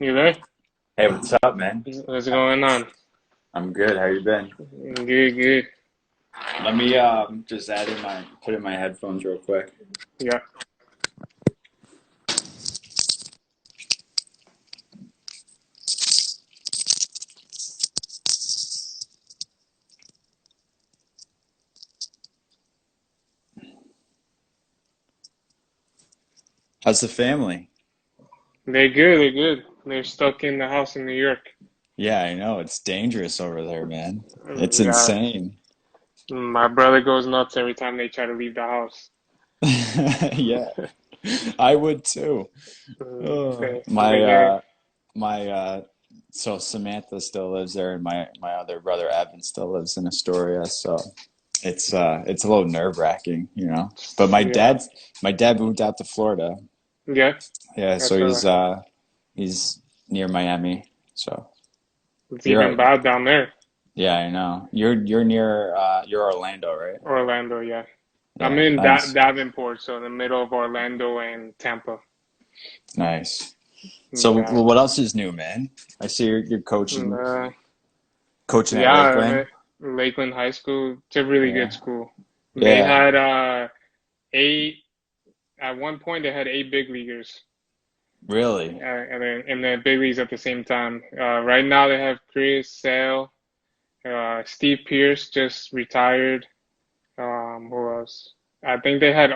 You there? Hey, what's up, man? What's going on? I'm good. How you been? Good, good. Let me just put in my headphones real quick. Yeah. How's the family? They're good, they're good. They're stuck in the house in New York. Yeah, I know. It's dangerous over there, man. It's Yeah. insane. My brother goes nuts every time they try to leave the house. Yeah, I would too. My They my so Samantha still lives there and my other brother Evan still lives in Astoria, so it's a little nerve-wracking, you know. But yeah. my dad moved out to Florida. Yeah, Yeah, so that's what he's near Miami. So it's even you're bad down there. yeah, I know. You're near you're Orlando, right? Orlando, yeah. I'm Yeah, in nice. Davenport, so in the middle of Orlando and Tampa. Nice. So Yeah. what else is new, man? I see you're coaching Uh, coaching at yeah, Lakeland. Lakeland High School, it's a really good Yeah. school. They Yeah. had eight at one point they had eight big leaguers, Really? and then big leagues at the same time. Right now they have Chris Sale, Steve Pierce just retired. Who else? I think they had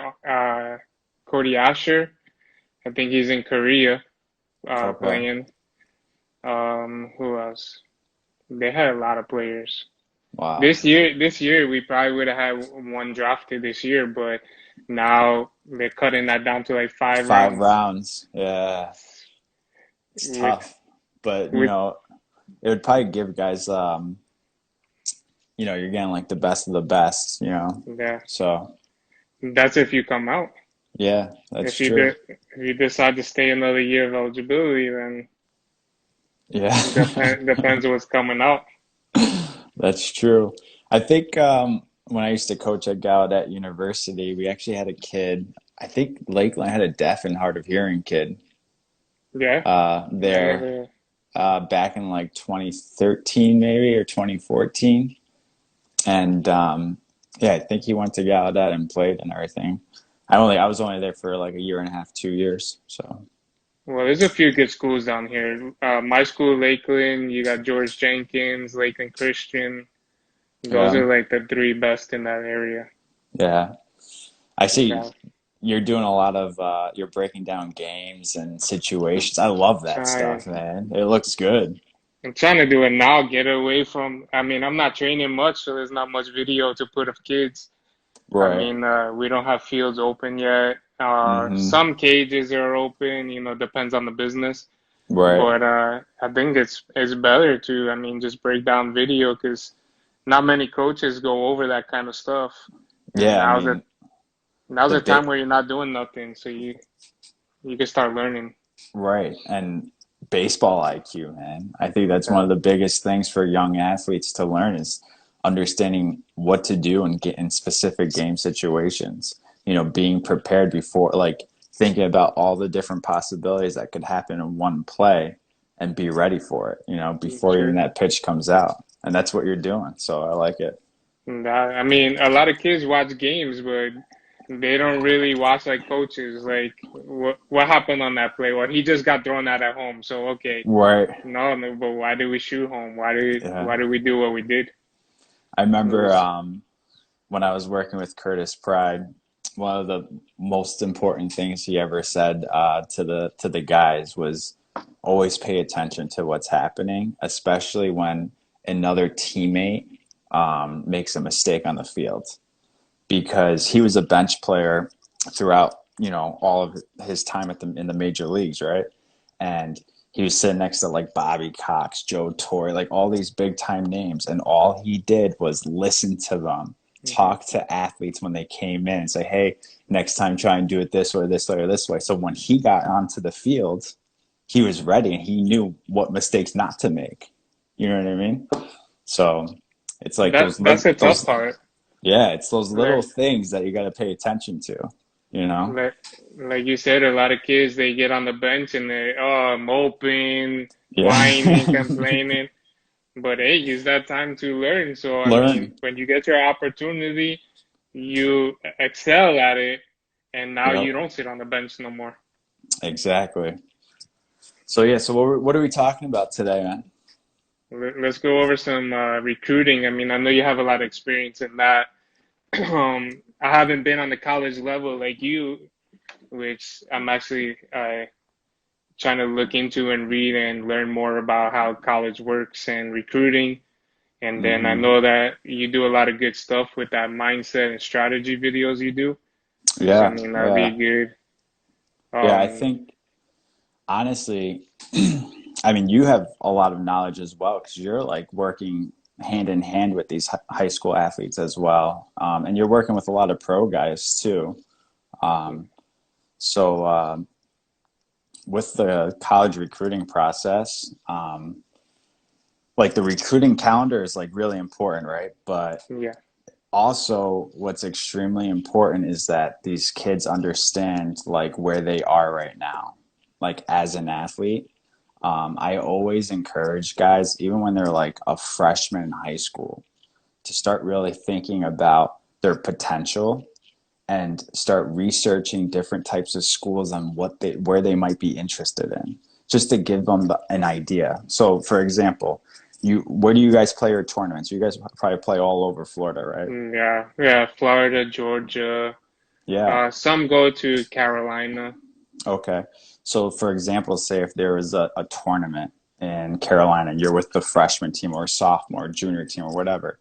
Cody Asher. I think he's in Korea Okay. playing. Who else? They had a lot of players. Wow. This year we probably would have had one drafted this year, but now they're cutting that down to like five Five rounds. rounds. Yeah. It's With tough. But, with it would probably give guys you're getting like the best of the best, you know. yeah, So, that's if you come out. yeah, that's If you true. de if you decide to stay another year of eligibility, then Yeah. depends what's coming out. That's true. I think when I used to coach at Gallaudet University, we actually had a kid. I think Lakeland had a deaf and hard of hearing kid Yeah, I there never. back in like 2013 maybe or 2014. And yeah, I think he went to Gallaudet and played and everything. I was only there for like a year and a half, 2 years. So Well, there's a few good schools down here. My school, Lakeland. You got George Jenkins, Lakeland Christian. Those yeah, are like the three best in that area. yeah. I see Yeah. you're doing a lot of you're breaking down games and situations. I love that Try. stuff, man. It looks good. I'm trying to do it now, get away from. I mean, I'm not training much, so there's not much video to put of kids. I Right. mean, we don't have fields open yet. Hmm. Some cages are open, depends on the business. Right. But I think it's better to, I mean, just break down video because not many coaches go over that kind of stuff. And Yeah, I mean, now's the the time bit where you're not doing nothing, so you can start learning. right. And baseball IQ, man. I think that's one Yeah. of the biggest things for young athletes to learn is understanding what to do and get in specific game situations. Being prepared before, like thinking about all the different possibilities that could happen in one play and be ready for it, before even Sure. that pitch comes out. And that's what you're doing. So I like it. I mean, a lot of kids watch games, but they don't really watch like coaches. Like, what happened on that play? Well, he just got thrown out at home. So okay, Right. no, no, but why did we shoot home? Yeah. Why did we do what we did? I remember Those, when I was working with Curtis Pride, one of the most important things he ever said to the guys was always pay attention to what's happening, especially when another teammate makes a mistake on the field, because he was a bench player throughout all of his time in the major leagues, right? And he was sitting next to like Bobby Cox, Joe Torre, like all these big time names, and all he did was listen to them, mhm. talk to athletes when they came in, and say, "Hey, next time try and do it this way, this way, or this way." So when he got onto the field, he was ready and he knew what mistakes not to make. You know what I mean? So it's like That's the tough those part. yeah, it's those little Like, things that you got to pay attention to. you know? Like like you said, a lot of kids they get on the bench and they moping, Yeah. whining, complaining. But hey, use that time to learn. So I mean, Learn. when you get your opportunity, you excel at it, and now you Yep, don't sit on the bench no more. exactly. So yeah, so what are we talking about today, man? Let's go over some recruiting. I mean, I know you have a lot of experience in that. I haven't been on the college level like you, which I'm actually trying to look into and read and learn more about how college works and recruiting. And then I Hmm. know that you do a lot of good stuff with that mindset and strategy videos you do. So I Yeah, mean, that'd be yeah. good. Yeah, I Um, think honestly, I mean, you have a lot of knowledge as well because you're like working hand in hand with these high school athletes as well. And you're working with a lot of pro guys too. Um, so with the college recruiting process, like the recruiting calendar is like really important, right? But yeah, also what's extremely important is that these kids understand like where they are right now, like as an athlete. I always encourage guys, even when they're like a freshman in high school, to start really thinking about their potential and start researching different types of schools and what they where they might be interested in, just to give them an idea. So, for example, you where do you guys play your tournaments? You guys probably play all over Florida, right? yeah, yeah. Florida, Georgia. Yeah. Some go to Carolina. Okay. So, for example, say if there was a tournament in Carolina, and you're with the freshman team or sophomore, junior team, or whatever.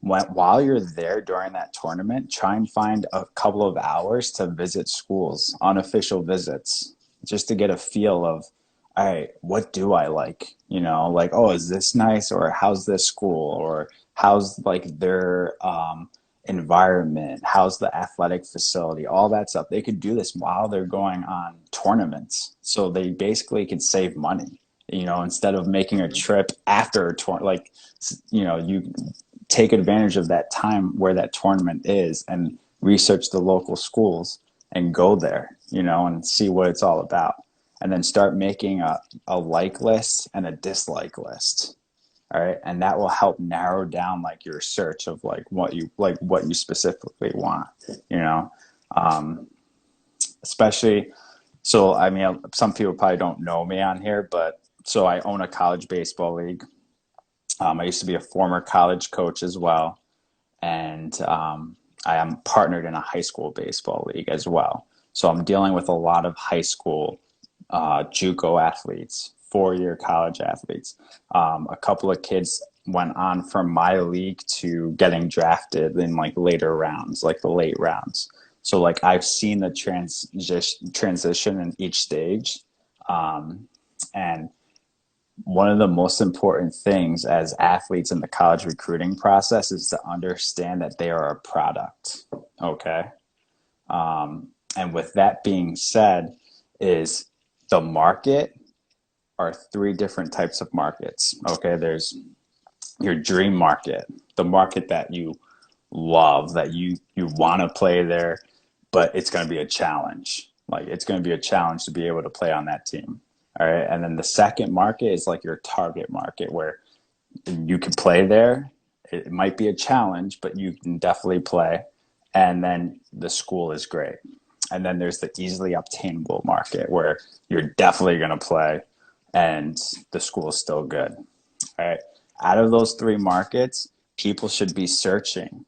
While you're there during that tournament, try and find a couple of hours to visit schools, unofficial visits, just to get a feel of, all right, what do I like? You know, like, oh, is this nice? Or how's this school? Or how's like their environment? How's the athletic facility? All that stuff. They could do this while they're going on tournaments. So they basically could save money, you know, instead of making a Mhm. trip after a tour, like, you know, you take advantage of that time where that tournament is and research the local schools and go there, you know, and see what it's all about. And then start making a like list and a dislike list. All right. And that will help narrow down like your search of like what you specifically want, you know. Um, especially so I mean some people probably don't know me on here, but so I own a college baseball league. I used to be a former college coach as well, and I am partnered in a high school baseball league as well. So I'm dealing with a lot of high school JUCO athletes, 4-year college athletes. A couple of kids went on from my league to getting drafted in like later rounds, like the late rounds. So like I've seen the transition in each stage, and one of the most important things as athletes in the college recruiting process is to understand that they are a product. Okay. And with that being said, is the market are three different types of markets. Okay. There's your dream market, the market that you love, that you want to play there, but it's going to be a challenge. Like it's going to be a challenge to be able to play on that team. All right. And then the second market is like your target market where you can play there. It might be a challenge, but you can definitely play. And then the school is great. And then there's the easily obtainable market where you're definitely going to play and the school is still good. All right. Out of those three markets, people should be searching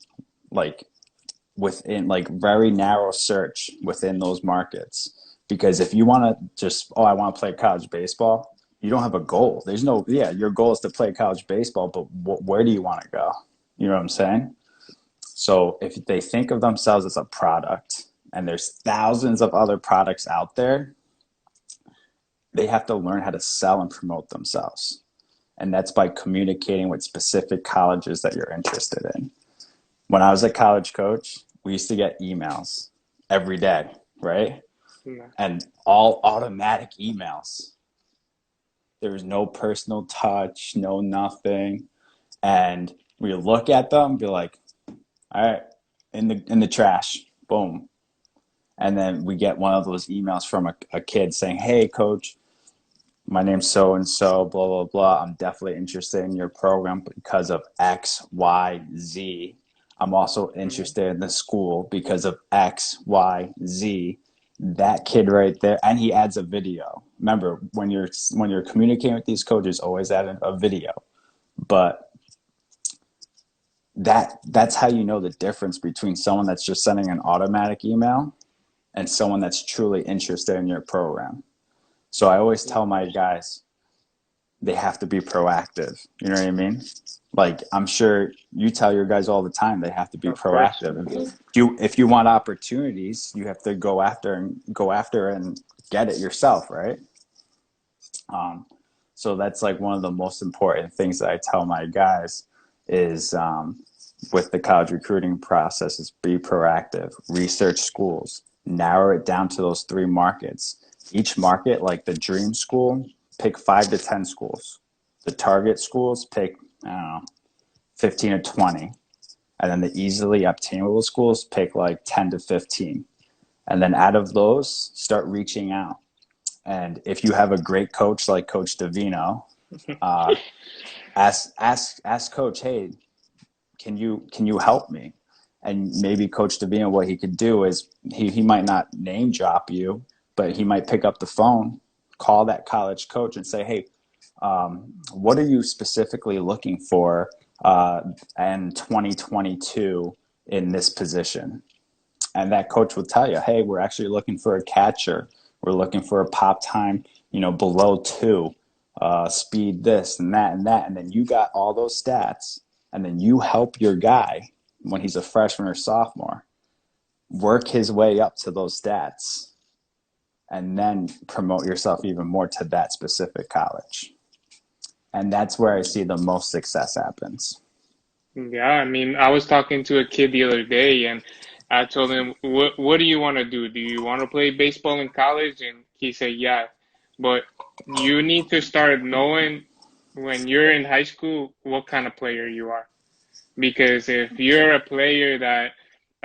like within like very narrow search within those markets. Because if you want to just, oh, I want to play college baseball, you don't have a goal. There's no, yeah, your goal is to play college baseball, but where do you want to go? You know what I'm saying? So if they think of themselves as a product and there's thousands of other products out there, they have to learn how to sell and promote themselves. And that's by communicating with specific colleges that you're interested in. When I was a college coach, we used to get emails every day, right? Yeah. And all automatic emails. There was no personal touch, no nothing. And we look at them, be like, all right, in the trash, boom. And then we get one of those emails from a kid saying, "Hey, coach, my name's so and so, blah, blah, blah. I'm definitely interested in your program because of X, Y, Z. I'm also Mhm. interested in the school because of X, Y, Z." That kid right there, and he adds a video. Remember, when you're communicating with these coaches, always add a video. But that's how you know the difference between someone that's just sending an automatic email and someone that's truly interested in your program. So I always tell my guys, they have to be proactive. You know what I mean? Like, I'm sure you tell your guys all the time they have to be Of course. proactive. If you want opportunities, you have to go after and get it yourself, right? Um, so that's like one of the most important things that I tell my guys is with the college recruiting process is be proactive, research schools, narrow it down to those three markets. Each market, like the dream school, pick 5 to 10 schools. The target schools, pick, I don't know, 15 or 20. And then the easily obtainable schools, pick like 10 to 15. And then out of those, start reaching out. And if you have a great coach like Coach Davino, uh, ask Coach, "Hey, can you help me?" And maybe Coach Davina, what he could do is he might not name drop you, but he might pick up the phone, call that college coach, and say, "Hey, what are you specifically looking for in 2022 in this position?" And that coach will tell you, "Hey, we're actually looking for a catcher. We're looking for a pop time, below 2, speed this and that and that." And then you got all those stats, and then you help your guy when he's a freshman or sophomore work his way up to those stats, and then promote yourself even more to that specific college. And that's where I see the most success happens. Yeah, I mean, I was talking to a kid the other day, and I told him, what do you want to do? Do you want to play baseball in college?" And he said, "Yeah." But you need to start knowing when you're in high school what kind of player you are. Because if you're a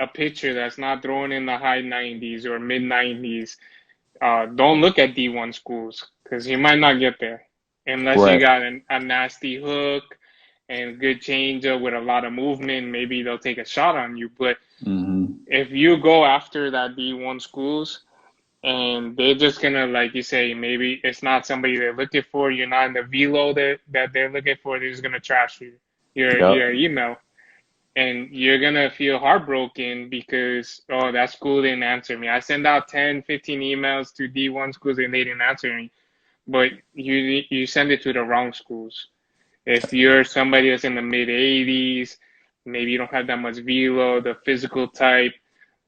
pitcher that's not throwing in the high 90s or mid 90s, don't look at D1 schools because you might not get there unless you Right. got a nasty hook and good changeup with a lot of movement. Maybe they'll take a shot on you. But Mm-hmm. if you go after that D1 schools and they're just gonna, like you say, maybe it's not somebody they're looking for, you're not in the velo that they're looking for, they're just gonna trash you Yep. your email. And you're gonna feel heartbroken because, oh, that school didn't answer me. I sent out 10, 15 emails to D1 schools and they didn't answer me. But you send it to the wrong schools. If you're somebody that's in the mid 80s, maybe you don't have that much velo, the physical type,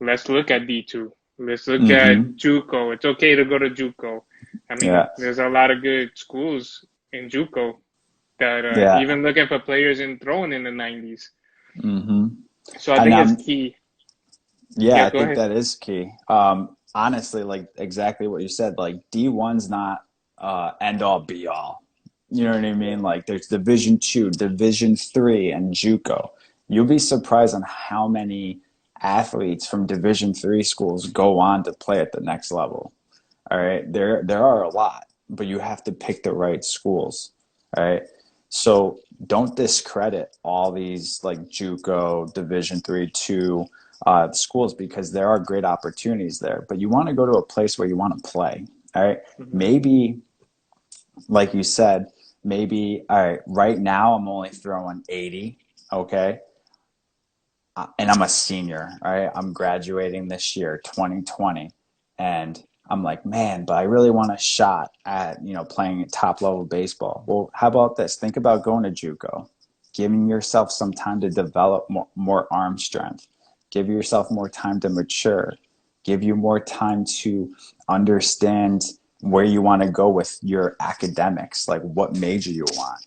let's look at D2. Let's look at Mm-hmm. JUCO. It's okay to go to JUCO. I mean, Yeah. there's a lot of good schools in JUCO that are Yeah. even looking for players in throwing in the 90s. Mm-hmm. So I And think it's key. yeah, Yeah, I go think ahead. that is key. Honestly, like exactly what you said, like D1's not end all be all. You know what I mean? Like there's Division 2, Division 3, and JUCO. You'll be surprised on how many athletes from Division 3 schools go on to play at the next level. All right. There are a lot, but you have to pick the right schools. All right. So don't discredit all these like JUCO, Division 3, 2 schools because there are great opportunities there. But you want to go to a place where you want to play. All right. Hmm. Maybe, like you said, maybe all right. Right now, I'm only throwing 80. Okay. And I'm a senior. All right. I'm graduating this year, 2020. And I'm like, man, but I really want a shot at, playing top level baseball. Well, how about this? Think about going to JUCO, giving yourself some time to develop more arm strength, give yourself more time to mature, give you more time to understand where you want to go with your academics, like what major you want.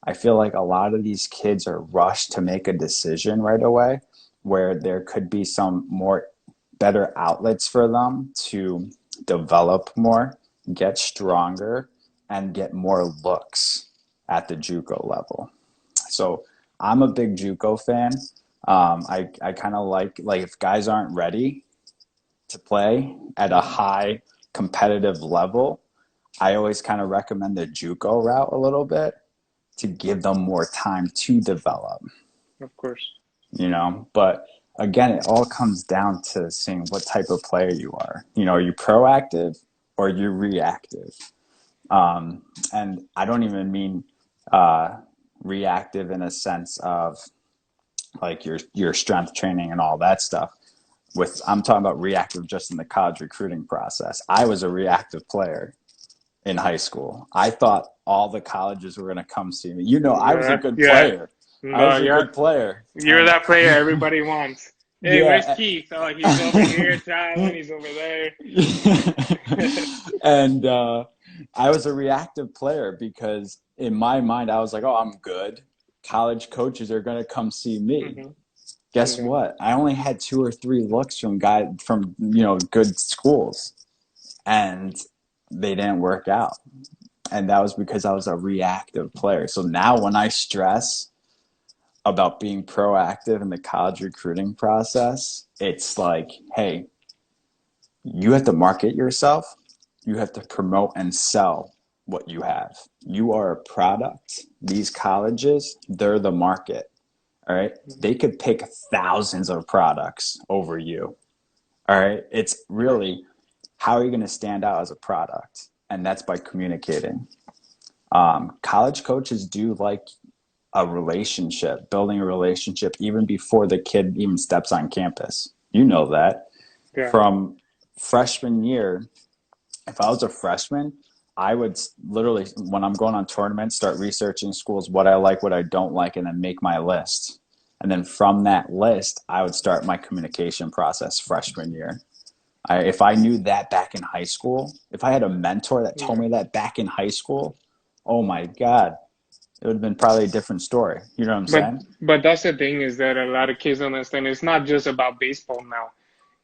I feel like a lot of these kids are rushed to make a decision right away where there could be some more better outlets for them to develop more, get stronger, and get more looks at the JUCO level. So I'm a big JUCO fan. I kind of like if guys aren't ready, to play at a Hmm. high competitive level, I always kind of recommend the JUCO route a little bit to give them more time to develop, Of course. you know. But again, it all comes down to seeing what type of player you are. You know, are you proactive or are you reactive? And I don't even mean uh, reactive in a sense of like your strength training and all that stuff. With I'm talking about reactive just in the college recruiting process. I was a reactive player in high school. I thought all the colleges were going to come see me. You know, I was a Yeah, good yeah. player. I No, was a good player, you're and that player everybody wants. Hey, where's yeah, Keith? Oh, he's over here traveling. He's over there. and I was a reactive player because in my mind I was like, oh, I'm good. College coaches are going to come see me. Hmm. Guess Yeah. what? I only had 2 or 3 looks from good schools, and they didn't work out. And that was because I was a reactive player. So now when I stress about being proactive in the college recruiting process, it's like, hey, you have to market yourself, you have to promote and sell what you have. You are a product. These colleges, they're the market. All right. They could pick thousands of products over you. All right. It's really how are you going to stand out as a product? And that's by communicating. College coaches do like a relationship, building a relationship even before the kid even steps on campus. You know that Yeah. from freshman year, if I was a freshman, I would literally, when I'm going on tournaments, start researching schools, what I like, what I don't like, and then make my list. And then from that list, I would start my communication process freshman year. If I knew that back in high school, if I had a mentor that told Yeah. me that back in high school, oh my God, it would have been probably a different story. You know what I'm But saying? but that's the thing is that a lot of kids don't understand. It's not just about baseball now.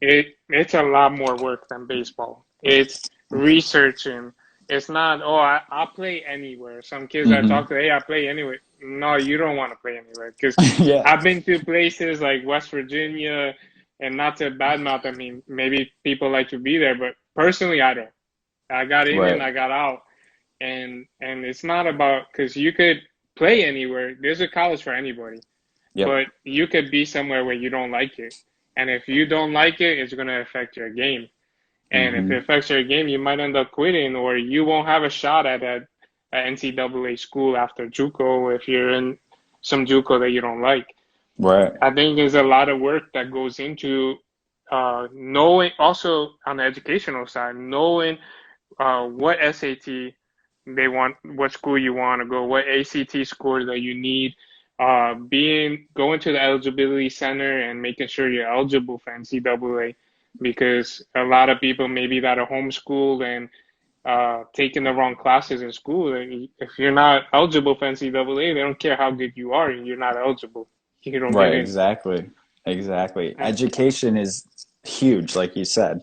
It's a lot more work than baseball. It's researching. It's not, oh, I'll play anywhere. Some kids I Mm-hmm. talk to, hey, I play anywhere. No, you don't want to play anywhere because Yeah. I've been to places like West Virginia, and not to badmouth. I mean, maybe people like to be there, but personally, I don't. I got in and Right. I got out, and it's not about because you could play anywhere. There's a college for anybody, Yep. but you could be somewhere where you don't like it. And if you don't like it, it's going to affect your game. And if it Mm-hmm. affects your game, you might end up quitting, or you won't have a shot at NCAA school after JUCO if you're in some JUCO that you don't like. Right. I think there's a lot of work that goes into knowing, also on the educational side, knowing what SAT they want, what school you want to go, what ACT scores that you need, going to the eligibility center and making sure you're eligible for NCAA, because a lot of people maybe that are homeschooled and taking the wrong classes in school. If you're not eligible for NCAA, they don't care how good you are, you're not eligible. You don't get Right. in. Exactly. Exactly. Yeah. Education is huge, like you said.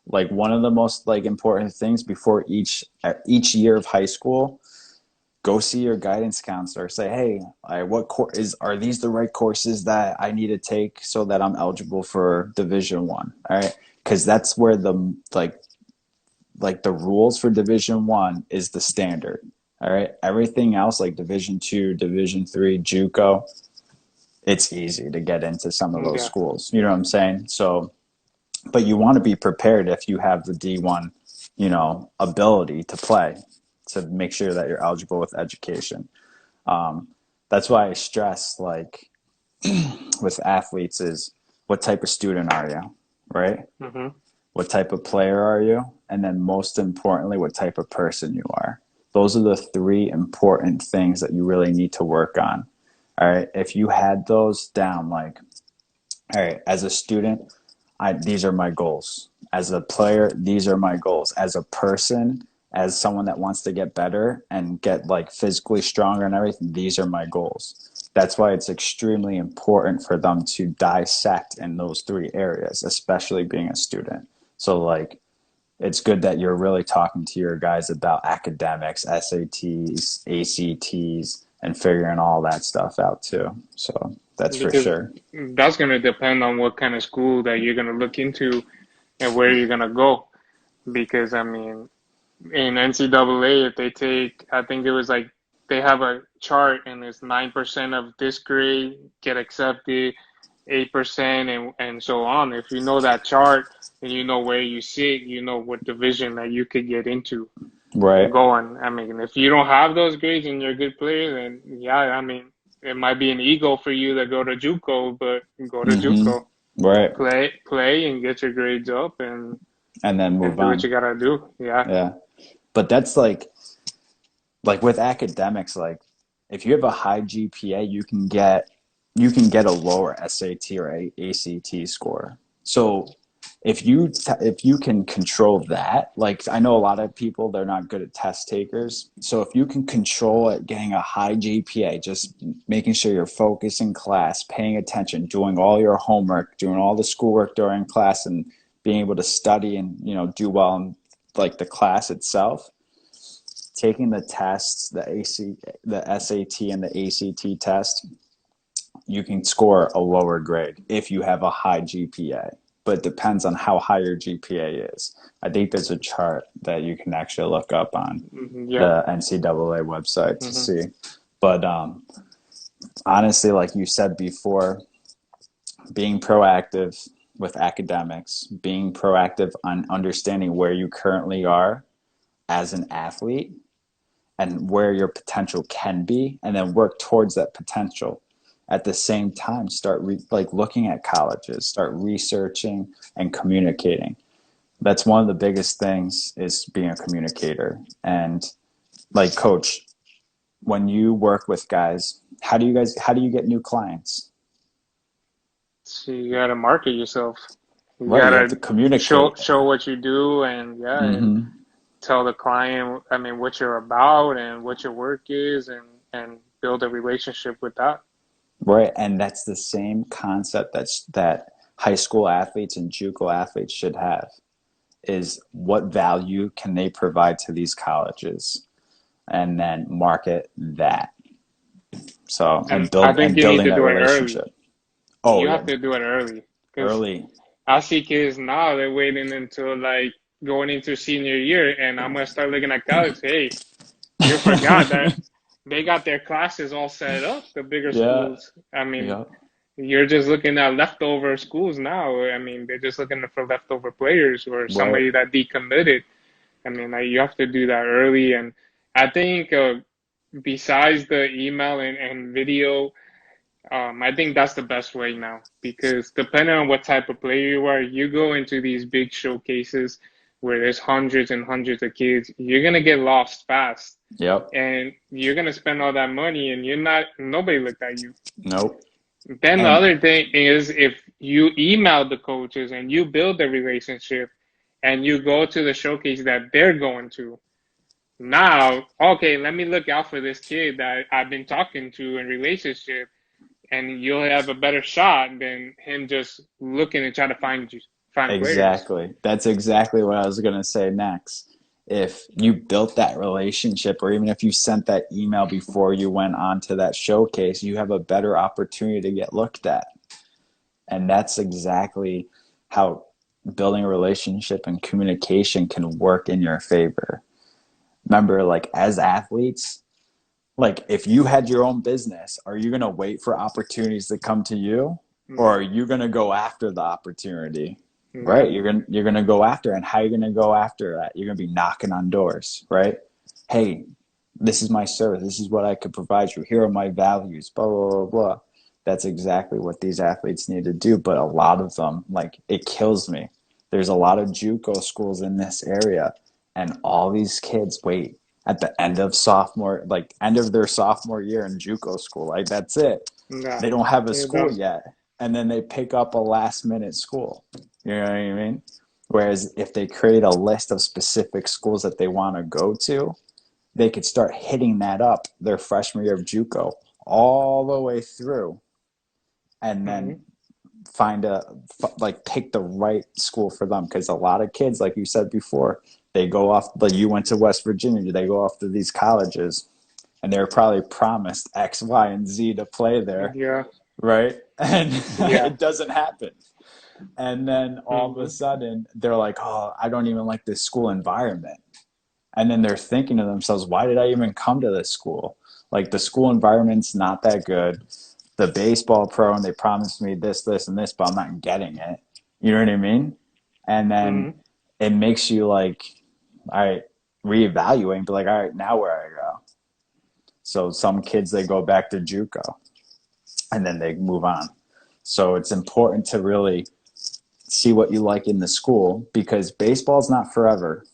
Like one of the most like important things before each year of high school, go see your guidance counselor. Say, hey, what are these the right courses that I need to take so that I'm eligible for Division 1? All right, because that's where the like the rules for Division 1 is the standard. All right, everything else like Division 2, Division 3, JUCO, it's easy to get into some of those Yeah. schools. You know what I'm saying? So, but you want to be prepared if you have the D1, ability to play to make sure that you're eligible with education. That's why I stress like with athletes is what type of student are you, right? Hmm. What type of player are you? And then most importantly, what type of person you are. Those are the 3 important things that you really need to work on. All right. If you had those down, like, all right, as a student, these are my goals. As a player, these are my goals. As a person, as someone that wants to get better and get like physically stronger and everything, these are my goals. That's why it's extremely important for them to dissect in those 3 areas, especially being a student. So like it's good that you're really talking to your guys about academics, SATs, ACTs, and figuring all that stuff out too. So that's for Because sure. that's going to depend on what kind of school that you're going to look into. and where you're gonna go. Because I mean, in NCAA, if they take, I think it was like they have a chart and it's 9% of this grade get accepted, 8% and so on. If you know that chart and you know where you sit, you know what division that you could get into Right. going. I mean, if you don't have those grades and you're a good player, then yeah, I mean, it might be an ego for you to go to JUCO, but go to Mm-hmm. JUCO, Right. play, and get your grades up And then and move do what on. you gotta do. Yeah. Yeah. But that's like with academics, like if you have a high GPA, you can get a lower SAT or ACT score. So if you can control that, like I know a lot of people, they're not good at test takers. So if you can control it, getting a high GPA, just making sure you're focused in class, paying attention, doing all your homework, doing all the schoolwork during class, and being able to study and do well in like the class itself, taking the tests, the SAT and the ACT test, you can score a lower grade if you have a high GPA. But it depends on how high your GPA is. I think there's a chart that you can actually look up on Yeah. the NCAA website to Hmm. see. But honestly, like you said before, being proactive with academics, being proactive on understanding where you currently are as an athlete and where your potential can be, and then work towards that potential. At the same time, start like looking at colleges, start researching and communicating. That's one of the biggest things, is being a communicator. And like coach, when you work with guys, how do you get new clients? So you gotta market yourself. You Right, you have gotta to communicate. show what you do and yeah, and Mm-hmm. tell the client, I mean, what you're about and what your work is and build a relationship with that. Right, and that's the same concept that high school athletes and JUCO athletes should have, is what value can they provide to these colleges, and then market that. So, And and I build think and you need building to that do it early. relationship. Oh You yeah, have to do it early because early. I see kids now, they're waiting until like going into senior year and I'm gonna start looking at college. Hey, you forgot that they got their classes all set up, the bigger Yeah, schools. I mean, yeah, you're just looking at leftover schools now. I mean, they're just looking for leftover players or right. somebody that decommitted. I mean, like you have to do that early. And I think besides the email and video, I think that's the best way now because depending on what type of player you are, you go into these big showcases where there's hundreds and hundreds of kids, you're gonna get lost fast Yep. and you're gonna spend all that money and nobody looked at you. Nope. Then the And other thing is if you email the coaches and you build a relationship and you go to the showcase that they're going to, now, okay, let me look out for this kid that I've been talking to in relationship, and you'll have a better shot than him just looking and trying to find players. exactly. That's exactly what I was going to say next. If you built that relationship, or even if you sent that email before you went on to that showcase, you have a better opportunity to get looked at. And that's exactly how building a relationship and communication can work in your favor. Remember, like as athletes, like if you had your own business, are you going to wait for opportunities to come to you, or are No, you going to go after the opportunity? yeah, Right, you're going to go after it. And how are you going to go after that? You're going to be knocking on doors, right? Hey, this is my service, this is what I could provide you, here are my values, blah blah blah blah. That's exactly what these athletes need to do. But a lot of them, like, it kills me, there's a lot of JUCO schools in this area, and all these kids wait at the end of their sophomore year in JUCO school. Like, that's it. nah, They don't have a you're school done. yet, and then they pick up a last minute school. You know what I mean? Whereas if they create a list of specific schools that they want to go to, they could start hitting that up their freshman year of JUCO all the way through, and then Hmm. find like pick the right school for them. Because a lot of kids, like you said before, they go off, like you went to West Virginia, they go off to these colleges and they're probably promised X, Y, and Z to play there, Yeah, right? And yeah. it doesn't happen. And then all of a Hmm. sudden they're like, oh, I don't even like this school environment. And then they're thinking to themselves, why did I even come to this school? Like the school environment's not that good. The baseball pro, and they promised me this, this, and this, but I'm not getting it. You know what I mean? And then Hmm. it makes you like, all right, reevaluate and be like, all right, now where I go. So some kids they go back to JUCO and then they move on. So it's important to really see what you like in the school because baseball's not forever.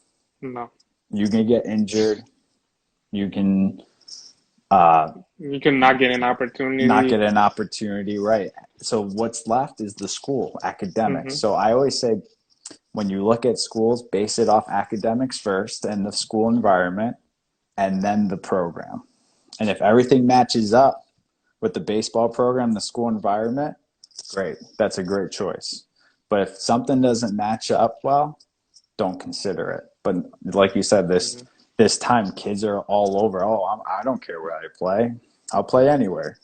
No, You can get injured. You can uh, you cannot get an not opportunity. get an opportunity, right? So what's left is the school academics. Hmm. So I always say when you look at schools, base it off academics first and the school environment, and then the program. And if everything matches up with the baseball program, the school environment, great. That's a great choice. But if something doesn't match up well, don't consider it. But like you said, Hmm. this time kids are all over. Oh, I don't care where I play. I'll play anywhere.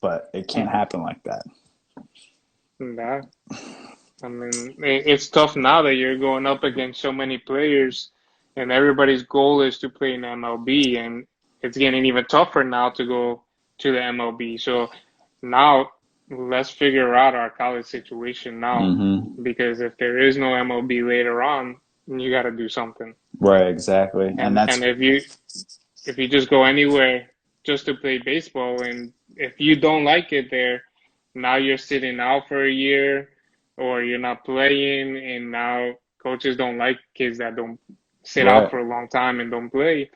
But it can't Hmm. happen like that. That, I mean, it's tough now that you're going up against so many players, and everybody's goal is to play in MLB, and it's getting even tougher now to go to the MLB. So now let's figure out our college situation now, Mm-hmm. because if there is no MLB later on, you got to do something. Right, exactly. And And that's if you just go anywhere just to play baseball, and if you don't like it there, now you're sitting out for a year, or you're not playing, and now coaches don't like kids that don't sit out right. for a long time and don't play,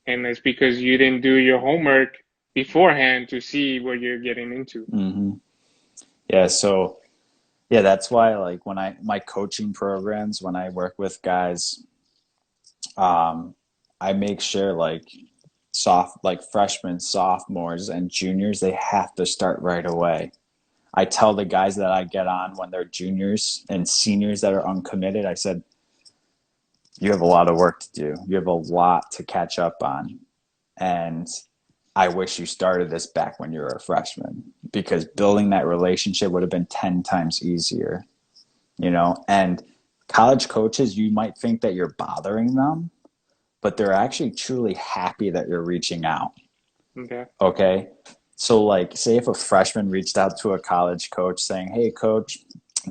and it's because you didn't do your homework beforehand to see what you're getting into. Mm-hmm. Yeah, so yeah, that's why like when I my coaching programs, when I work with guys, um, I make sure like freshmen, sophomores, and juniors, they have to start right away. I tell the guys that I get on when they're juniors and seniors that are uncommitted, I said, you have a lot of work to do. You have a lot to catch up on. And I wish you started this back when you were a freshman because building that relationship would have been 10 times easier, you know? And college coaches, you might think that you're bothering them, but they're actually truly happy that you're reaching out. Okay. Okay. So, like, say if a freshman reached out to a college coach saying, hey, coach,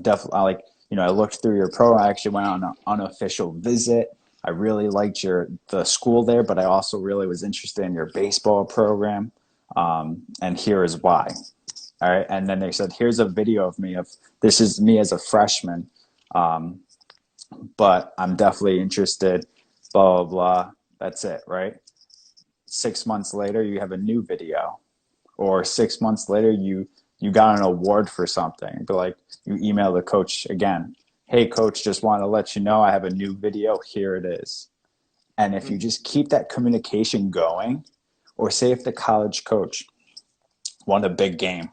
definitely, like, I looked through your pro. I actually went on an unofficial visit. I really liked the school there, but I also really was interested in your baseball program. And here is why. All right. And then they said, here's a video of me of this is me as a freshman. Um, but I'm definitely interested, blah, blah, blah. That's it. Right. 6 months later, you have a new video or 6 months later you got an award for something but like you email the coach again, hey coach, just want to let you know I have a new video, here it is. And if you Hmm. just keep that communication going, or say if the college coach won a big game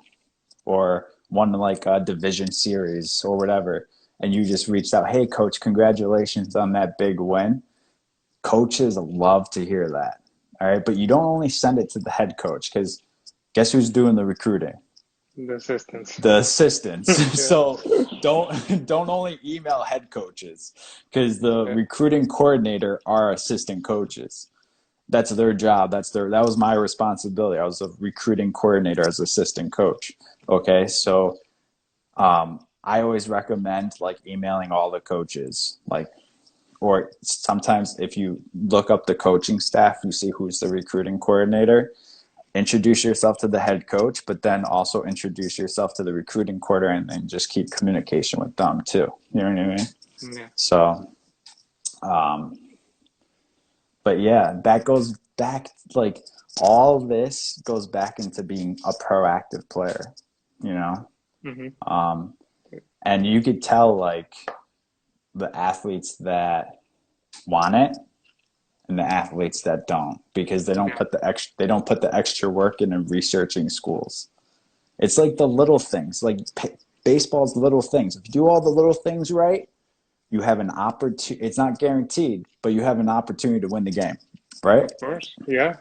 or won like a division series or whatever, and you just reached out, hey coach, congratulations on that big win, coaches love to hear that. All right, but you don't only send it to the head coach because guess who's doing the recruiting? The assistants. The assistants. Yeah. So don't only email head coaches because the Okay. recruiting coordinator are assistant coaches. That's their job. That was my responsibility. I was a recruiting coordinator as assistant coach. Okay, so I always recommend like emailing all the coaches, like or sometimes if you look up the coaching staff, you see who's the recruiting coordinator, introduce yourself to the head coach, but then also introduce yourself to the recruiting quarter and then just keep communication with them too. You know what I mean? Yeah. So, um, but yeah, that goes back, like all this goes back into being a proactive player, you know? Hmm. Um, and you could tell like the athletes that want it and the athletes that don't because Yeah. they don't put the extra work in researching schools. It's like the little things, like baseball's little things. If you do all the little things right, you have an opportunity. It's not guaranteed, but you have an opportunity to win the game, right? Of course. Yeah.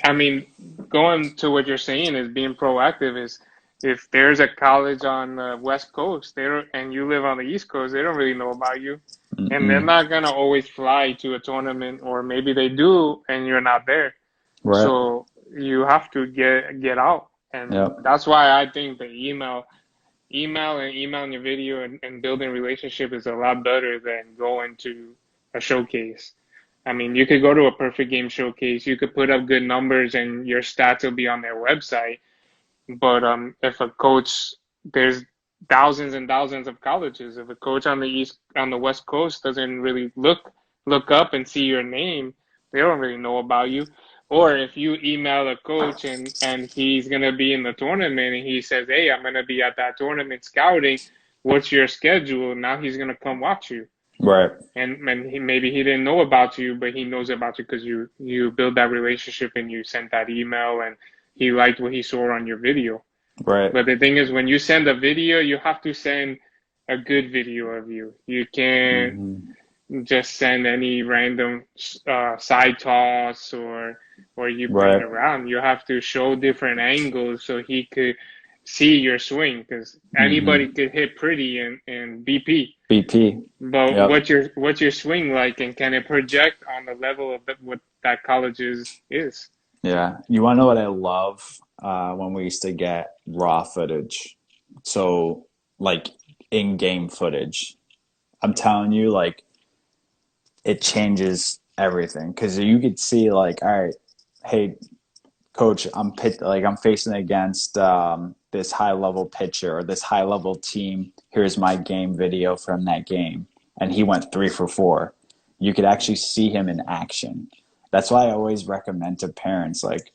I mean, going to what you're saying is being proactive is if there's a college on the West Coast, they don't, and you live on the East Coast, they don't really know about you, and they're Mm-mm. not gonna always fly to a tournament, or maybe they do, and you're not there. Right. So you have to get out, and Yep. that's why I think the email and emailing your video and building relationship is a lot better than going to a showcase. I mean, you could go to a perfect game showcase, you could put up good numbers, and your stats will be on their website. But if a coach, there's thousands and thousands of colleges. If a coach on the West Coast doesn't really look up and see your name, they don't really know about you. Or if you email a coach and he's gonna be in the tournament and he says, "Hey, I'm gonna be at that tournament scouting. What's your schedule?" Now he's gonna come watch you. Right. And maybe he didn't know about you, but he knows about you because you build that relationship and you sent that email and he liked what he saw on your video. Right. But the thing is, when you send a video, you have to send a good video of you. You can't Hmm. just send any random side toss or you playing Right. around. You have to show different angles so he could see your swing because anybody Hmm. could hit pretty in BP. BP. But Yep. what's your swing like, and can it project on the level of what that college is? Yeah. You want to know what I love? When we used to get raw footage. So, like, in-game footage. I'm telling you, like, it changes everything because you could see, like, all right, hey, coach, I'm facing against this high level pitcher or this high level team. Here's my game video from that game, and he went 3 for 4. You could actually see him in action. That's why I always recommend to parents, like,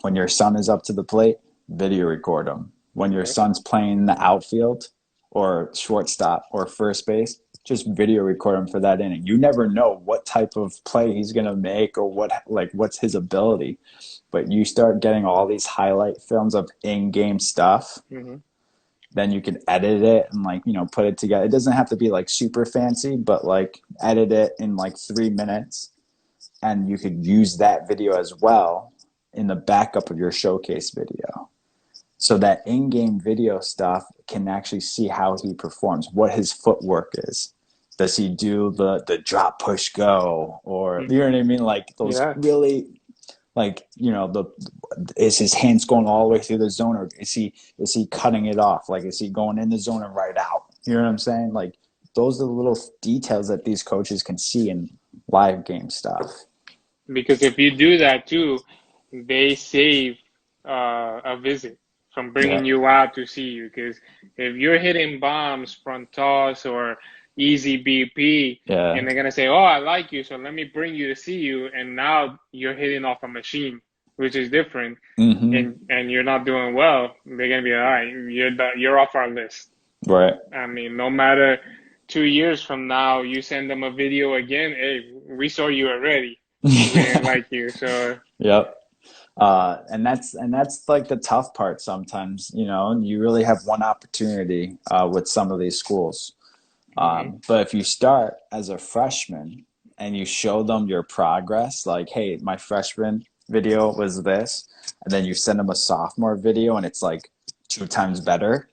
when your son is up to the plate, video record him. When your Yeah. son's playing the outfield or shortstop or first base, just video record him for that inning. You never know what type of play he's going to make or what's his ability. But you start getting all these highlight films of in-game stuff, Hmm. then you can edit it and, like, put it together. It doesn't have to be like super fancy, but like edit it in like 3 minutes, and you could use that video as well in the backup of your showcase video. So that in-game video stuff can actually see how he performs, what his footwork is. Does he do the drop push go, or you know Hmm. what I mean? Like those Yeah. really, like, the is his hands going all the way through the zone, or is he cutting it off? Like, is he going in the zone and right out? You know what I'm saying? Like, those are the little details that these coaches can see in live game stuff. Because if you do that too, they save a visit from Yeah. bringing you out to see you. Because if you're hitting bombs, front toss, or easy BP, Yeah. and they're gonna say, "Oh, I like you, so let me bring you to see you," and now you're hitting off a machine, which is different, Mm-hmm. and you're not doing well, they're gonna be, "All right, you're off our list." Right. I mean, no matter 2 years from now, you send them a video again. Hey, we saw you already. We didn't like you, so. Yep. And that's like the tough part sometimes. You really have one opportunity with some of these schools. Hmm. But if you start as a freshman and you show them your progress, like, hey, my freshman video was this, and then you send them a sophomore video and it's like 2 times better,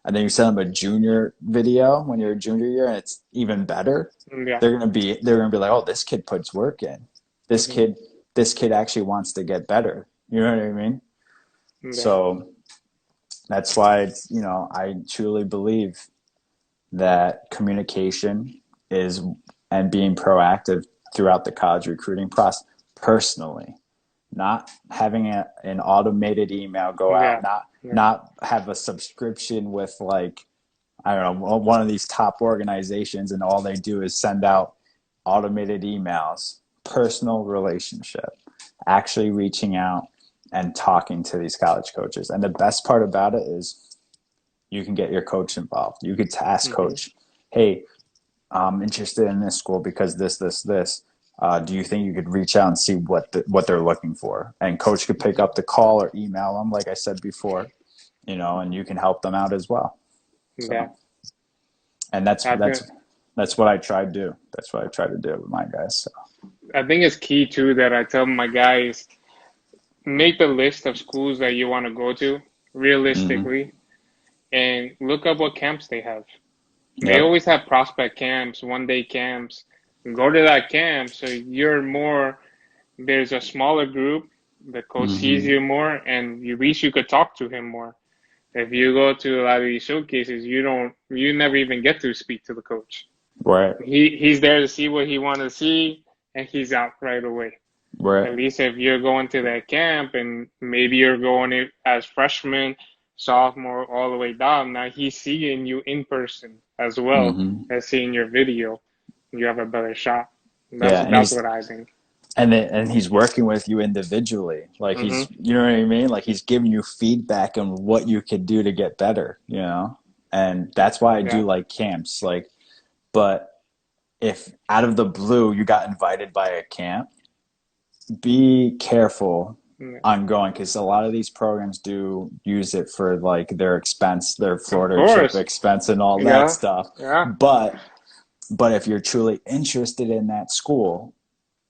and then you send them a junior video when you're a junior year and it's even better, Yeah. they're gonna be like, oh, this kid puts work in. This Hmm. kid this kid actually wants to get better. You know what I mean? Yeah. So that's why I truly believe that communication is and being proactive throughout the college recruiting process, personally, not having an automated email go out, Yeah. not Yeah. not have a subscription with, like, I don't know, one of these top organizations, and all they do is send out automated emails. Personal relationship, actually reaching out and talking to these college coaches. And the best part about it is you can get your coach involved. You could ask Hmm. coach, hey, I'm interested in this school because this. Do you think you could reach out and see what they're looking for? And coach could pick up the call or email them, like I said before, and you can help them out as well. Yeah. So, and that's I think that's that's what I try to do. That's what I try to do with my guys. So, I think it's key too that I tell my guys make the list of schools that you want to go to. Hmm. realistically, and look up what camps they have. They Yep. always have prospect camps, 1 day camps. Go to that camp so you're more, there's a smaller group, the coach sees Hmm. you more, and you wish you could talk to him more. If you go to a lot of these showcases, you never even get to speak to the coach. Right. He's there to see what he wants to see, and he's out right away. Right. At least if you're going to that camp and maybe you're going in as freshman, sophomore, all the way down, now he's seeing you in person as well Hmm. as seeing your video. You have a better shot. Yeah, and That's he's what I think. and he's working with you individually. Like Hmm. he's, you know what I mean? Like he's giving you feedback on what you could do to get better, you know? And that's why I Yeah. do like camps. Like, but if out of the blue you got invited by a camp, be careful Yeah. on going because a lot of these programs do use it for like their expense, their Of Florida trip course. expense and all that Yeah. stuff. Yeah. But if you're truly interested in that school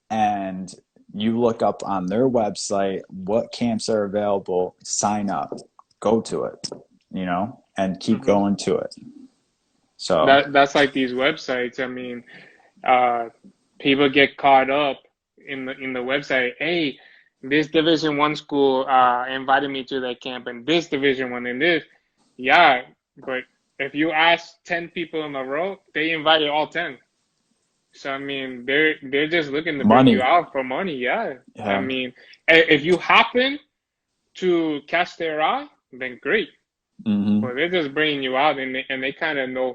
and you look up on their website what camps are available, sign up, go to it, you know, and keep Hmm. going to it. So, That's like these websites. I mean, uh, people get caught up in the website. Hey, this Division 1 school invited me to their camp, and this Division 1 and this. Yeah, but if you ask 10 people in a row, they invited all 10. So I mean, they're just looking to bring you money. out for money. Yeah, I Yeah. mean, if you happen to catch their eye, then great. Mm-hmm. But they're just bringing you out, and they kind of know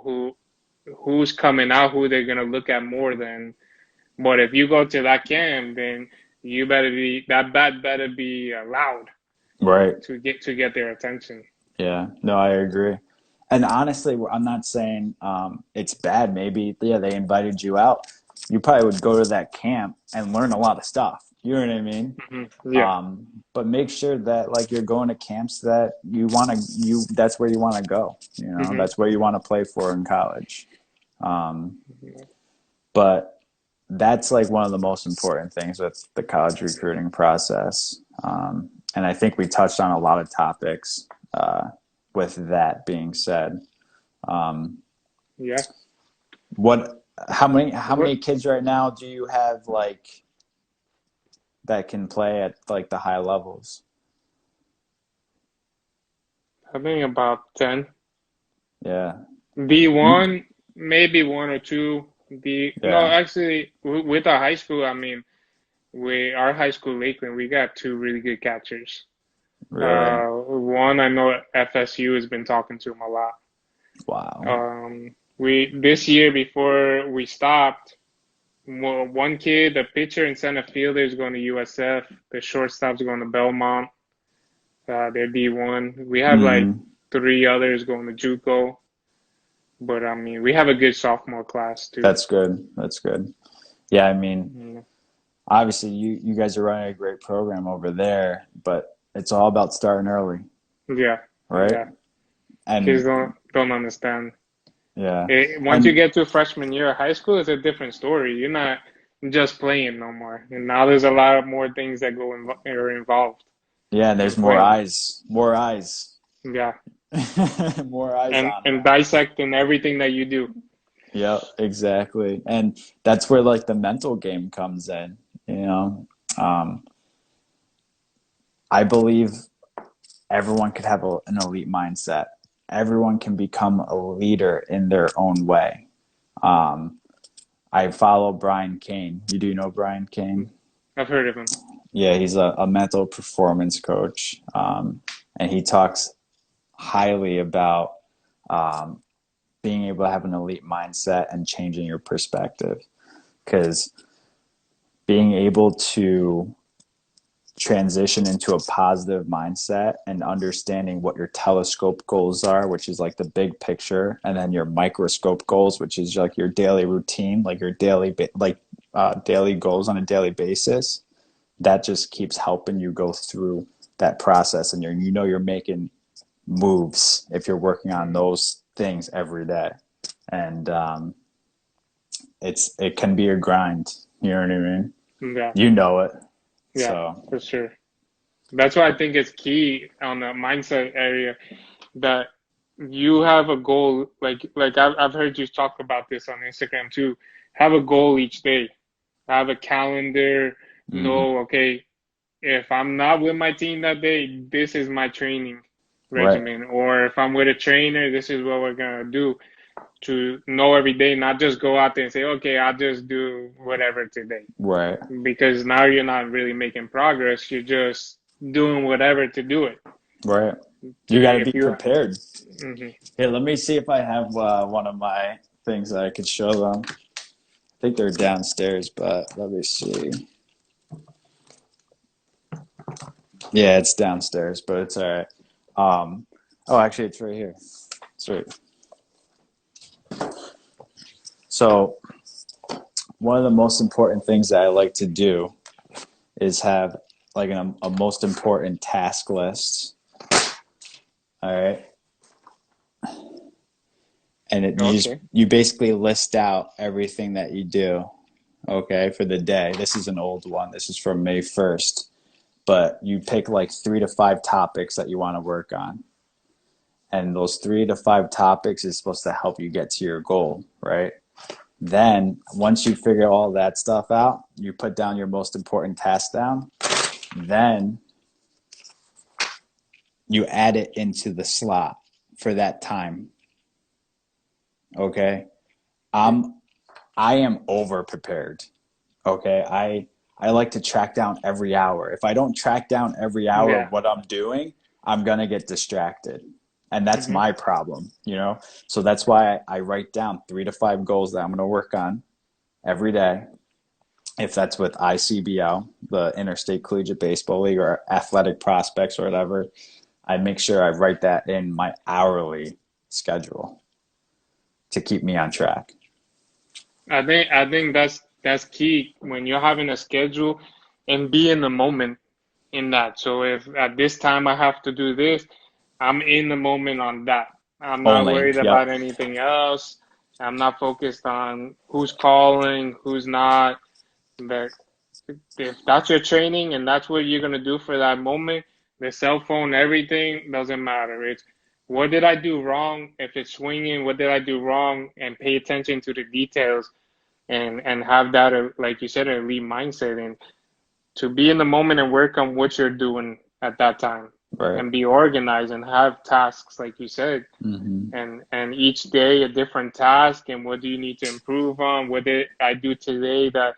who's coming out, who they're gonna look at more than. But if you go to that camp, then you better be that bat better be loud Right. to get their attention. Yeah. No, I agree. And honestly, I'm not saying it's bad. Maybe, yeah, they invited you out. You probably would go to that camp and learn a lot of stuff. You know what I mean? Yeah. But make sure that like you're going to camps that you want to you that's where you want to go. You know, Hmm. that's where you want to play for in college. Um, but that's like one of the most important things with the college recruiting process. And I think we touched on a lot of topics with that being said. Um, Yeah. what how What many kids right now do you have like that can play at like the high levels? I think about 10. Yeah. You D1, maybe one or two. D no, yeah, actually, with our high school, I mean, we our high school Lakeland, we got two really good catchers. really. One I know FSU has been talking to him a lot. Wow. We this year before we stopped, one kid, the pitcher and center fielder is going to USF. The shortstop's going to Belmont. They're D1. We have like Mm, three others going to JUCO. But I mean, we have a good sophomore class too. that's good. That's good. Yeah, I mean, Mm. obviously you guys are running a great program over there, but it's all about starting early, Yeah, right? yeah. Kids And don't understand. yeah. Once you And get to freshman year of high school, it's a different story. You're not just playing no more. And now there's a lot of more things that are involved yeah, and in there's more playing. eyes. More eyes. Yeah, More eyes on and them. dissecting everything that you do. Yep, exactly. And that's where like the mental game comes in, you know. Um, I believe everyone could have an elite mindset. Everyone can become a leader in their own way. Um, I follow Brian Kane. You do know Brian Kane? I've heard of him. Yeah, he's a mental performance coach. And he talks highly about um, being able to have an elite mindset and changing your perspective. Because being able to transition into a positive mindset and understanding what your telescope goals are, which is like the big picture, and then your microscope goals, which is like your daily routine, like your daily goals on a daily basis. That just keeps helping you go through that process, and you're making moves if you're working on Mm. those things every day. And it can be a grind. You know what I mean? Yeah, You know it. yeah, So for sure. That's why I think it's key on the mindset area that you have a goal. Like I've heard you talk about this on Instagram too. Have a goal each day. Have a calendar. Hmm. Know, okay, if I'm not with my team that day, this is my training Right, regimen. Or if I'm with a trainer, this is what we're gonna do. To know every day, not just go out there and say, okay, I'll just do whatever today. right, Because now you're not really making progress. You're just doing whatever to do it. right. To You got to be if you, prepared. mhm. Here, let me see if I have one of my things that I could show them. I think they're downstairs, but let me see. Yeah, it's downstairs, but it's all right. Oh, actually, it's right here. It's right. So, one of the most important things that I like to do is have like a most important task list. All right, and Okay. you basically list out everything that you do. Okay, for the day. This is an old one. This is from May 1st. But you pick like 3 to 5 topics that you want to work on. And those 3 to 5 topics is supposed to help you get to your goal, right? Then once you figure all that stuff out, you put down your most important task down. Then you add it into the slot for that time. Okay. I'm I am over prepared. Okay. I like to track down every hour. If I don't track down every hour Yeah. what I'm doing, I'm gonna get distracted. And that's Hmm. my problem, you know? So that's why I write down 3 to 5 goals that I'm gonna work on every day. If that's with ICBL, the Interstate Collegiate Baseball League, or athletic prospects or whatever, I make sure I write that in my hourly schedule to keep me on track. I think that's key when you're having a schedule and be in the moment in that. So if at this time I have to do this, I'm in the moment on that. I'm not Only, worried yep, about anything else. I'm not focused on who's calling, who's not. But if that's your training and that's what you're gonna do for that moment, the cell phone, everything doesn't matter. It's what did I do wrong? If it's swinging, what did I do wrong? And pay attention to the details and have that, like you said, an elite mindset and to be in the moment and work on what you're doing at that time right. and be organized and have tasks like you said Hmm. and each day a different task and what do you need to improve on, what did I do today that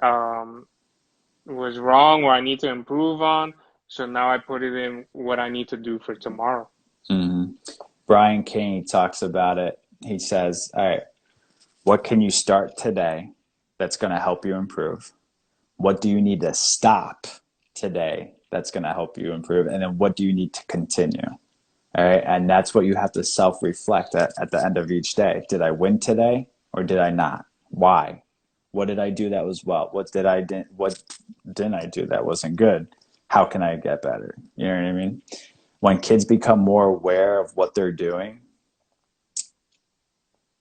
um, was wrong or I need to improve on, so now I put it in what I need to do for tomorrow. Hmm. Brian Kane talks about it. He says, all right, what can you start today that's going to help you improve? What do you need to stop today that's going to help you improve? And then what do you need to continue? All right. And that's what you have to self reflect at the end of each day. Did I win today or did I not? Why? What did I do that was well? What didn't I do that wasn't good? How can I get better? You know what I mean? When kids become more aware of what they're doing,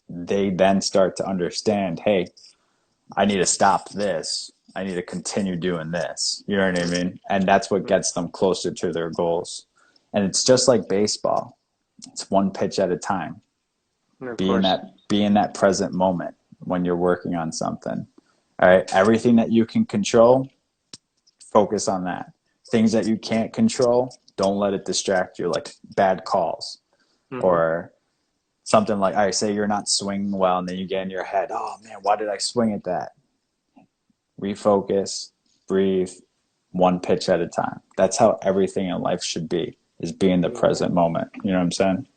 they then start to understand, hey, I need to stop this. I need to continue doing this. You know what I mean? And that's what gets them closer to their goals. And it's just like baseball. It's one pitch at a time. And of Be in course. that present moment when you're working on something. All right. Everything that you can control, focus on that. Things that you can't control, don't let it distract you, like bad calls Hmm. or something like, I say you're not swinging well, and then you get in your head, oh man, why did I swing at that? Refocus, breathe, one pitch at a time. That's how everything in life should be, is be in the Yeah. present moment. You know what I'm saying?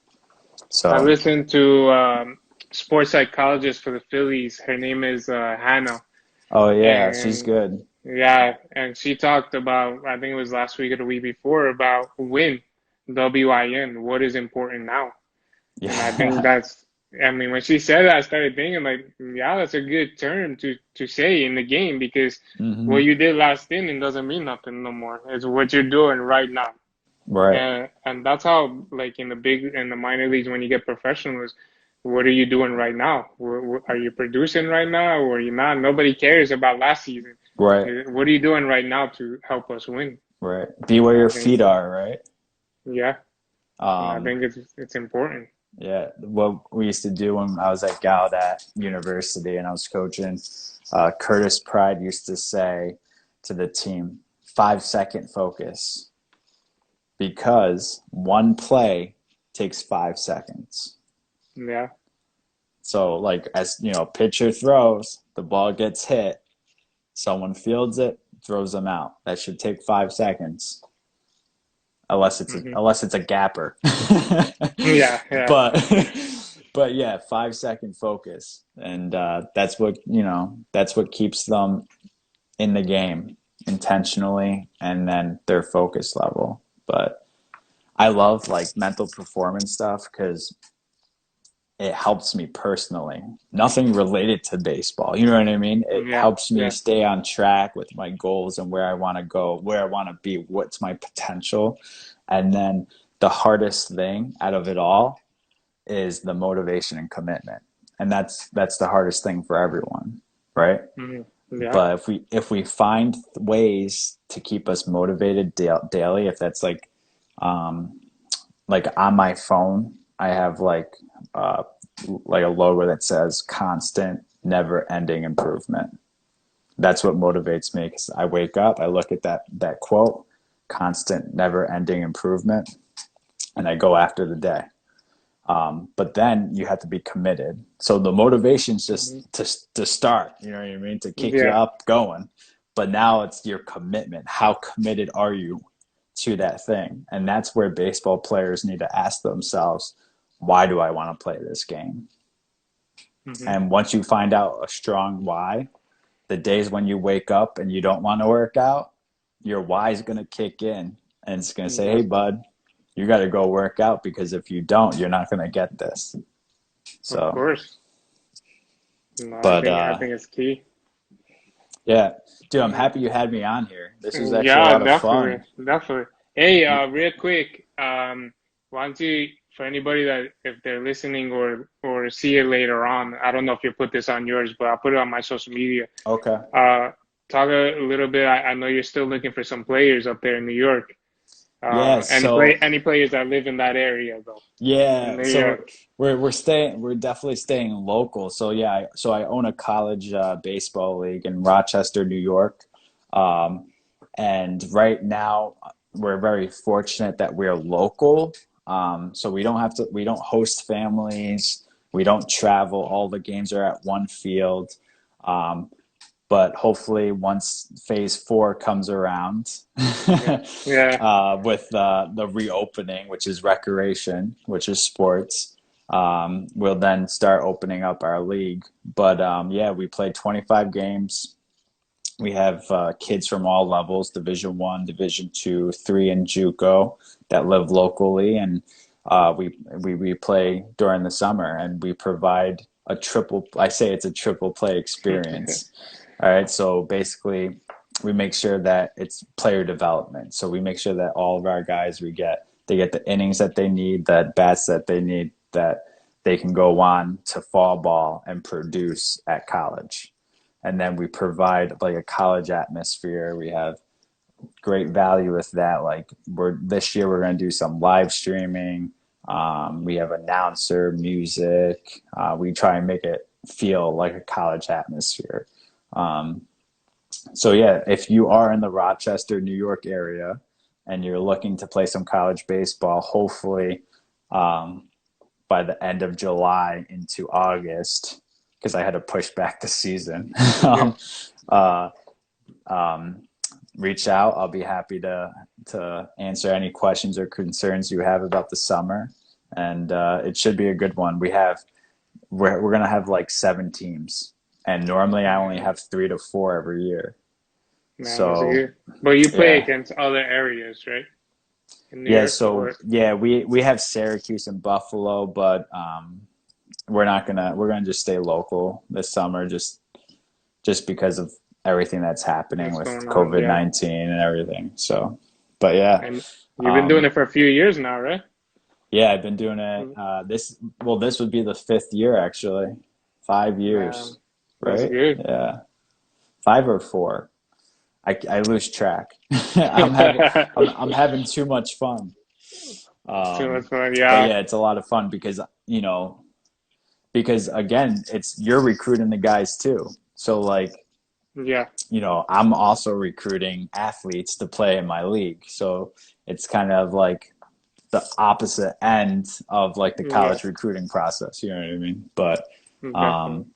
I So, listened to sports psychologist for the Phillies. Her name is Hannah. oh yeah, she's And good. yeah, and she talked about, I think it was last week or the week before, about win, WIN, what is important now. And I think Yeah. that's, I mean, when she said that, I started thinking like, yeah, that's a good term to say in the game because what Hmm. you did last inning doesn't mean nothing no more. It's what you're doing right now. Right. And that's how like in the minor leagues when you get professionals, what are you doing right now? Are you producing right now or are you not? Nobody cares about last season. Right. What are you doing right now to help us win? Right. Be where I your think feet so. are, right? Yeah, and I Um, think it's important. yeah. What we used to do when I was at Gallaudet University and I was coaching, Curtis Pride used to say to the team, 5 second focus, because one play takes 5 seconds. Yeah. So, like, as you know, pitcher throws, the ball gets hit, someone fields it, throws them out. That should take 5 seconds, Hmm. unless it's a gapper. Yeah, yeah. but yeah, 5 second focus, and that's what that's what keeps them in the game intentionally, and then their focus level. But I love like mental performance stuff because it helps me personally. Nothing related to baseball. You know what I mean? It Yeah, helps me yeah. stay on track with my goals and where I want to go, where I want to be, what's my potential. And then the hardest thing out of it all is the motivation and commitment. And that's the hardest thing for everyone, right? Hmm. Yeah. But if we find ways to keep us motivated daily, if that's um, like on my phone, I have uh, like a logo that says constant, never ending improvement. That's what motivates me because I wake up, I look at that quote, constant, never ending improvement, and I go after the day. But then you have to be committed. So the motivation's Hmm. just to start, you know what I mean, to kick you Yeah. up going. But now it's your commitment. How committed are you to that thing? And that's where baseball players need to ask themselves, why do I want to play this game? Hmm. And once you find out a strong why, the days when you wake up and you don't want to work out, your why is going to kick in and it's going to say, Yeah. hey, bud, you got to go work out because if you don't, you're not going to get this. Of So, course. No, but I think it's key. yeah, dude, I'm Mm. happy you had me on here. This was actually a Yeah, lot of definitely, fun. definitely. Hey, real quick, want to for anybody that if they're listening or see it later on, I don't know if you put this on yours, but I'll put it on my social media. Okay. Uh, talk a little bit. I know you're still looking for some players up there in New York. Yeah, so Any players that live in that area though, in yeah, New so York. we're definitely staying local. So yeah, so I own a college baseball league in Rochester, New York. Um, and right now we're very fortunate that we're local. So we don't host families, we don't travel. All the games are at one field. Um, but hopefully once phase 4 comes around Yeah, yeah. with the reopening, which is recreation, which is sports, we'll then start opening up our league. But yeah, we play 25 games. We have kids from all levels, Division 1, Division 2, 3, and JUCO that live locally, and we play during the summer, and we provide a triple. I say it's a triple play experience. All right, so basically, we make sure that it's player development. So we make sure that all of our guys they get the innings that they need, that bats that they need, that they can go on to fall ball and produce at college. And then we provide like a college atmosphere. We have great value with that. Like we're this year we're going to do some live streaming. We have announcer, music. We try and make it feel like a college atmosphere. Um, so yeah, if you are in the Rochester, New York area and you're looking to play some college baseball, hopefully um, by the end of July into August, because I had to push back the season. Yeah. uh, um, Reach out. I'll be happy to answer any questions or concerns you have about the summer, and it should be a good one. We're gonna have like 7 teams, and normally I only Man, have 3 to 4 every year. man, that's So good. But you play yeah, against other areas, right? In New yeah. York, So or yeah, we have Syracuse and Buffalo, but we're gonna just stay local this summer, just because of everything that's happening what's with going on? COVID Yeah. 19 and everything. So, but yeah, And you've been doing um, it for a few years now, right? yeah, I've been doing it. This would be the 5th year actually, 5 years, Man, that's right? good. Yeah, 5 or 4. I lose track. I'm having too much fun. Too much Um, fun. but Yeah. yeah, it's a lot of fun because again, it's you're recruiting the guys too. So like, Yeah. I'm also recruiting athletes to play in my league. So it's kind of like the opposite end of like the Yeah. college recruiting process. You know what I mean? But Definitely. um,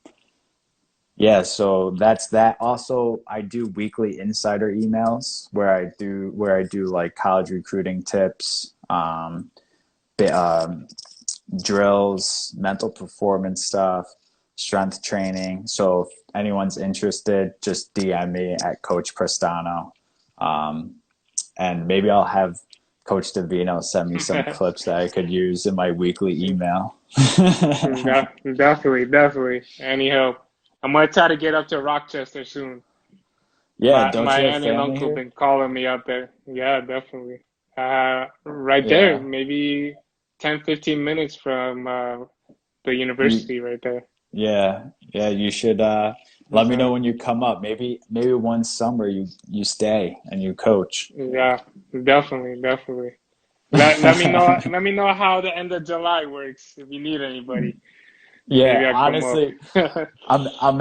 yeah, so that's that. Also, I do weekly insider emails where I do like college recruiting tips, drills, mental performance stuff, strength training. So if anyone's interested, just DM me at Coach Prestano. Um, and maybe I'll have Coach Davino send me some clips that I could use in my weekly email. Definitely, definitely. Any help? I'm gonna try to get up to Rochester soon. Yeah, don't My you have aunt and family uncle here? been calling me out there. Yeah, definitely. Right there, Yeah. maybe 10, 15 minutes from the You university right there. yeah, you should let me So, know when you come up. Maybe one summer you stay and you coach. yeah, definitely, definitely. Let me know how the end of July works if you need anybody. Yeah, Maybe I come up. honestly, I'm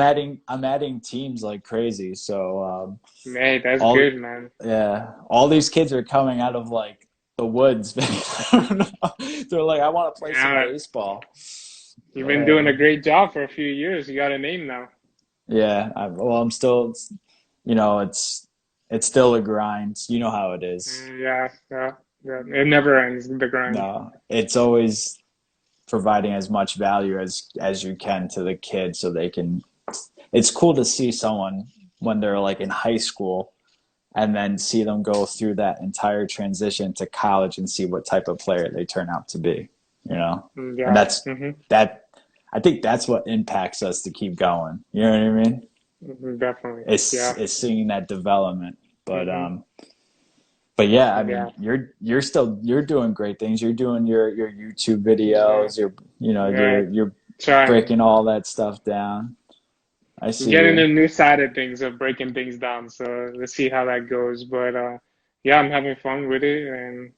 adding teams like crazy. So Hey, that's all good, man. yeah, all these kids are coming out of like the woods. I don't know. They're like, I want to play some Yeah, baseball. you've been Yeah, doing a great job for a few years. You got a name now. yeah. Well, I'm still, it's still a grind. You know how it is. Yeah, yeah, yeah. It never ends, the grind. No, it's always providing as much value as you can to the kids so they can. It's cool to see someone when they're like in high school and then see them go through that entire transition to college and see what type of player they turn out to be, you know? And Yeah. that's that I think that's what impacts us to keep going. You know what I mean? Definitely. It's Yeah. it's seeing that development. But hmm yeah, I mean, Yeah. you're doing great things. You're doing your YouTube Yeah. videos, Yeah. you're Trying. breaking all that stuff down. I see Getting you. the new side of things of breaking things down. So let's see how that goes. But yeah, I'm having fun with it, and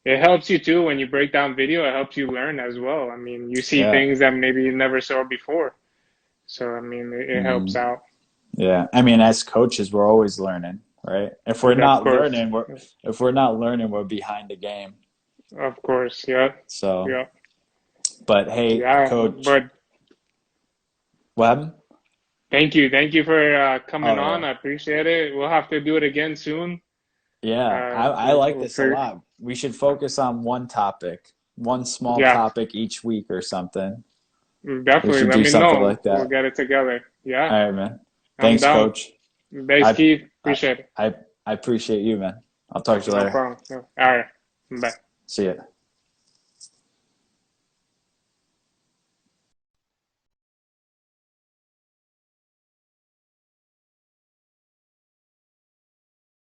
it helps you too when you break down video. It helps you learn as well. I mean, you see Yeah. things that maybe you never saw before. So I mean, it helps Mhm. out. Yeah, I mean, as coaches, we're always learning, right? Of course. If we're not learning, we're behind the game. Of course. Yeah. So, Yeah. but hey, Yeah. coach, But what happened? thank you. Thank you for coming Oh on. yeah, I appreciate it. We'll have to do it again soon. yeah. I like this a For lot. We should focus on one topic, one small yeah, topic each week or something. We definitely. should Let do me something know. like We'll that. get it together. Yeah, All right, man. I'm Thanks, down. coach. Thanks, I Keith. I Appreciate it. I appreciate you, man. I'll talk to you No later. problem. All right. Bye. See ya.